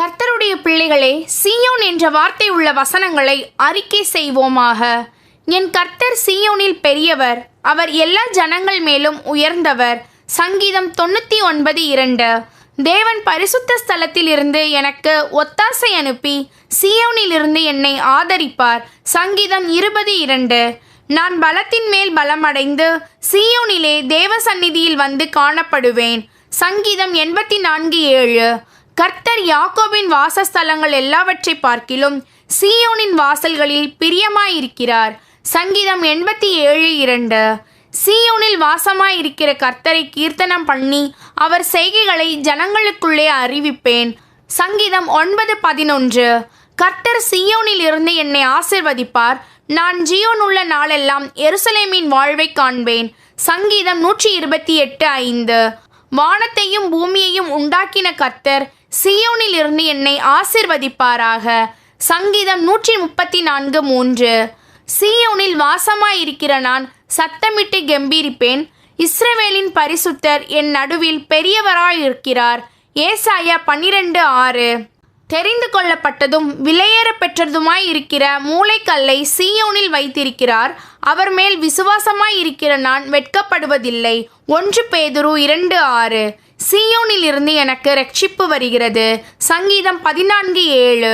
கர்த்தருடைய பிள்ளைகளே, சீயோன் என்ற வார்த்தை உள்ள வசனங்களை அறிக்கை செய்வோமாக. என் கர்த்தர் சீயோனில் பெரியவர், அவர் எல்லா ஜனங்கள் மேலும் உயர்ந்தவர். சங்கீதம் 99:2. தேவன் பரிசுத்த ஸ்தலத்தில் இருந்து எனக்கு ஒத்தாசை அனுப்பி சீயோனிலிருந்து என்னை ஆதரிப்பார். சங்கீதம் 20:2. நான் பலத்தின் மேல் பலமடைந்து சீயோனிலே தேவ சந்நிதியில் வந்து காணப்படுவேன். சங்கீதம் 84:7. கர்த்தர் யாக்கோபின் வாசஸ்தலங்கள் எல்லாவற்றை பார்க்கிலும் சீயோனின் வாசல்களில் பிரியமாயிருக்கிறார். சங்கீதம் 87:2. சீயோனில் வாசமாயிருக்கிற கர்த்தரை கீர்த்தனம் பண்ணி அவர் செய்கைகளை ஜனங்களுக்குள்ளே அறிவிப்பேன். சங்கீதம் 9:11. கர்த்தர் சீயோனில் இருந்து என்னை ஆசிர்வதிப்பார். நான் ஜீயோன் உள்ள நாளெல்லாம் எருசலேமின் வாழ்வை காண்பேன். சங்கீதம் 128:5. வானத்தையும் பூமியையும் உண்டாக்கின கர்த்தர் சீயோனில் இருந்து என்னை ஆசிர்வதிப்பாராக. சங்கீதம் 134:3. சீயோனில் வாசமாயிருக்கிற நான் சத்தமிட்டு கெம்பீரிப்பேன். இஸ்ரவேலின் பரிசுத்தர் என் நடுவில் பெரியவராயிருக்கிறார். ஏசாயா 12:6. தெரிந்து கொள்ளப்பட்டதும் விலையேற பெற்றதுமாயிருக்கிற மூலைக்கல்லை சீயோனில் வைத்திருக்கிறார். அவர் மேல் விசுவாசமாயிருக்கிற நான் வெட்கப்படுவதில்லை. 1 பேதுரு 2:6. சீயோனில் இருந்து எனக்கு இரட்சிப்பு வருகிறது. சங்கீதம் 14:7.